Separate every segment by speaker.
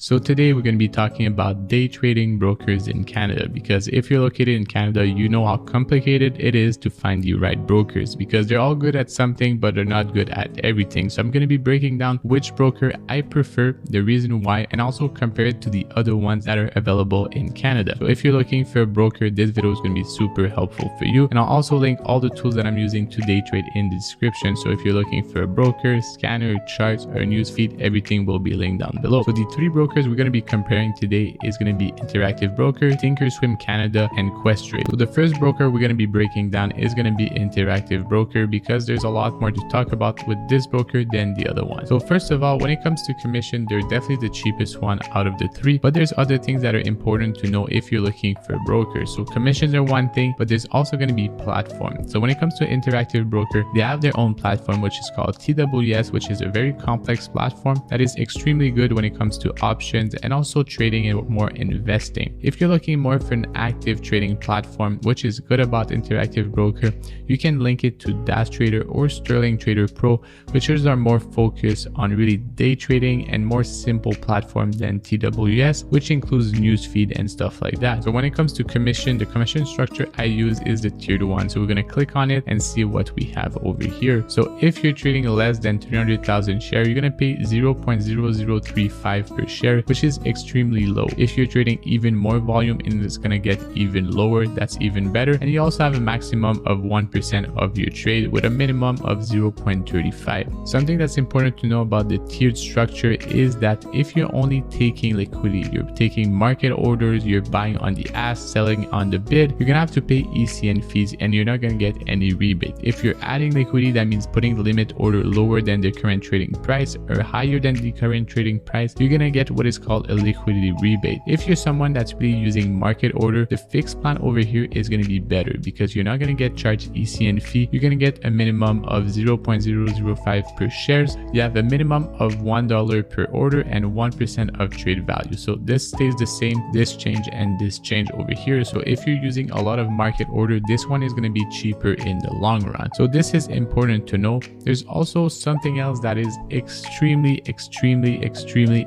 Speaker 1: So today we're going to be talking about day trading brokers in Canada, because if you're located in Canada, you know how complicated it is to find the right brokers, because they're all good at something but they're not good at everything. So I'm going to be breaking down which broker I prefer, the reason why, and also compare it to the other ones that are available in Canada. So if you're looking for a broker, this video is going to be super helpful for you, and I'll also link all the tools that I'm using to day trade in the description. So if you're looking for a broker, scanner, charts, or newsfeed, everything will be linked down below. So the three brokers we're going to be comparing today is going to be Interactive Broker, Thinkorswim Canada, and Questrade. So the first broker we're going to be breaking down is going to be Interactive Broker, because there's a lot more to talk about with this broker than the other one. So first of all, when it comes to commission, they're definitely the cheapest one out of the three, but there's other things that are important to know if you're looking for a broker. So commissions are one thing, but there's also going to be platform. So when it comes to Interactive Broker, they have their own platform, which is called TWS, which is a very complex platform that is extremely good when it comes to options and also trading and more investing. If you're looking more for an active trading platform, which is good about Interactive Broker, you can link it to Dash Trader or Sterling Trader Pro, which are more focused on really day trading and more simple platform than TWS, which includes newsfeed and stuff like that. So when it comes to commission, the commission structure I use is the tiered one. So we're going to click on it and see what we have over here. So if you're trading less than 300,000 share, you're going to pay 0.0035 per share, which is extremely low. If you're trading even more volume, and it's going to get even lower, that's even better. And you also have a maximum of 1% of your trade with a minimum of 0.35. Something that's important to know about the tiered structure is that if you're only taking liquidity, you're taking market orders, you're buying on the ask, selling on the bid, you're going to have to pay ECN fees and you're not going to get any rebate. If you're adding liquidity, that means putting the limit order lower than the current trading price or higher than the current trading price, you're going to get what is called a liquidity rebate. If you're someone that's really using market order, the fixed plan over here is going to be better, because you're not going to get charged ECN fee. You're going to get a minimum of 0.005 per shares. You have a minimum of $1 per order and 1% of trade value. So this stays the same, this change and this change over here. So if you're using a lot of market order, this one is going to be cheaper in the long run. So this is important to know. There's also something else that is extremely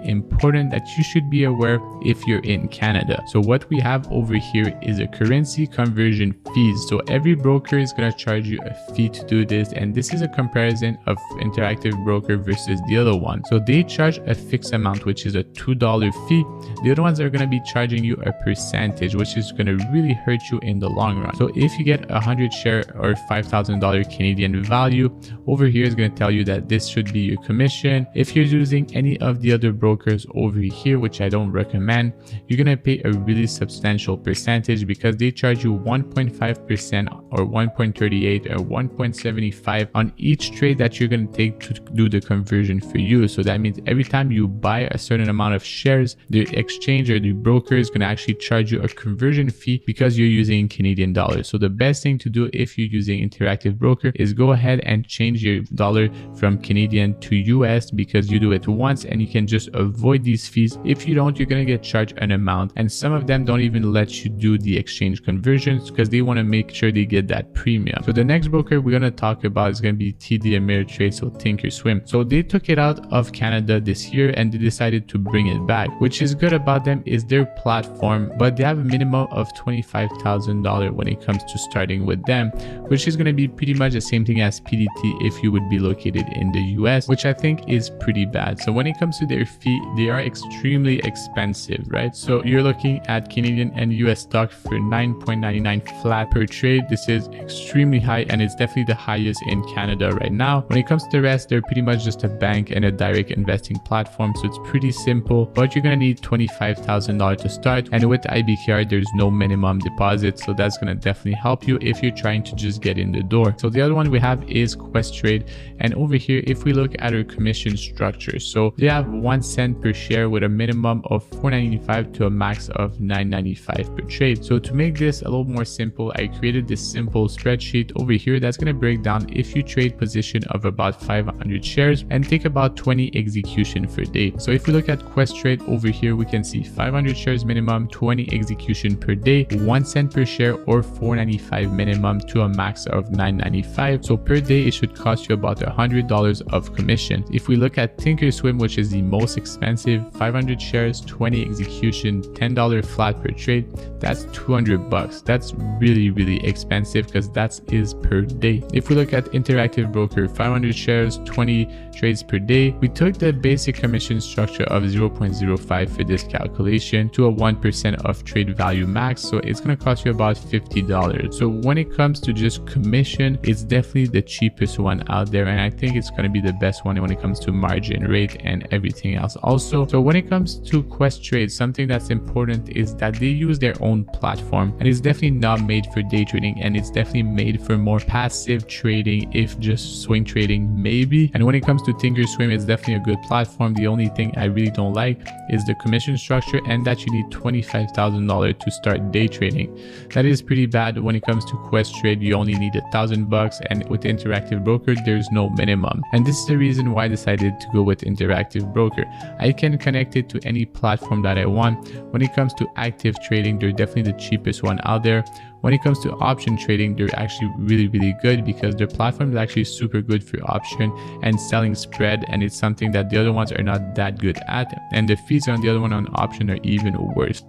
Speaker 1: important that you should be aware if you're in Canada. So what we have over here is a currency conversion fees. So every broker is going to charge you a fee to do this, and this is a comparison of Interactive Broker versus the other one. So they charge a fixed amount, which is a $2 fee. The other ones are going to be charging you a percentage, which is going to really hurt you in the long run. So if you get 100 share or $5,000 Canadian value, over here is going to tell you that this should be your commission. If you're using any of the other brokers over here, which I don't recommend, you're going to pay a really substantial percentage, because they charge you 1.5% or 1.38 or 1.75 on each trade that you're going to take to do the conversion for you. So that means every time you buy a certain amount of shares, the exchange or the broker is going to actually charge you a conversion fee because you're using Canadian dollars. So the best thing to do if you're using Interactive Broker is go ahead and change your dollar from Canadian to US, because you do it once and you can just avoid these fees. If you don't, you're going to get charged an amount, and some of them don't even let you do the exchange conversions because they want to make sure they get that premium. So the next broker we're going to talk about is going to be TD Ameritrade, so Thinkorswim. So they took it out of Canada this year and they decided to bring it back. Which is good about them is their platform, but they have a minimum of $25,000 when it comes to starting with them, which is going to be pretty much the same thing as PDT if you would be located in the US, which I think is pretty bad. So when it comes to their fee, they are extremely expensive, right? So you're looking at Canadian and US stock for 9.99 flat per trade. This is extremely high, and it's definitely the highest in Canada right now. When it comes to the rest, they're pretty much just a bank and a direct investing platform, so it's pretty simple, but you're going to need $25,000 to start, and with IBKR there's no minimum deposit, so that's going to definitely help you if you're trying to just get in the door. So the other one we have is Questrade, and over here if we look at our commission structure, so they have 1 cent per share with a minimum of $4.95 to a max of $9.95 per trade. So to make this a little more simple, I created this simple spreadsheet over here that's going to break down if you trade position of about 500 shares and take about 20 execution per day. So if we look at Questrade over here, we can see 500 shares minimum, 20 execution per day, 1 cent per share or $4.95 minimum to a max of $9.95. So per day it should cost you about $100 of commission. If we look at Thinkorswim, which is the most expensive, 500 shares, 20 execution, $10 flat per trade. That's $200. That's really expensive because that is per day. If we look at Interactive Broker, 500 shares, 20 trades per day, we took the basic commission structure of 0.05 for this calculation to a 1% of trade value max, so it's going to cost you about $50. So when it comes to just commission, it's definitely the cheapest one out there, and I think it's going to be the best one when it comes to margin rate and everything else also. So when it comes to Questrade, something that's important is that they use their own platform, and it's definitely not made for day trading, and it's definitely made for more passive trading, if just swing trading maybe. And when it comes to Thinkorswim, it's definitely a good platform. The only thing I really don't like is the commission structure and that you need $25,000 to start day trading. That is pretty bad. When it comes to Questrade, you only need $1,000, and with Interactive Broker there's no minimum, and this is the reason why I decided to go with Interactive Broker. I can connect it to any platform that I want. When it comes to active trading, they're definitely the cheapest one out there. When it comes to option trading, they're actually really good because their platform is actually super good for option and selling spread, and it's something that the other ones are not that good at, and the fees on the other one on option are even worse.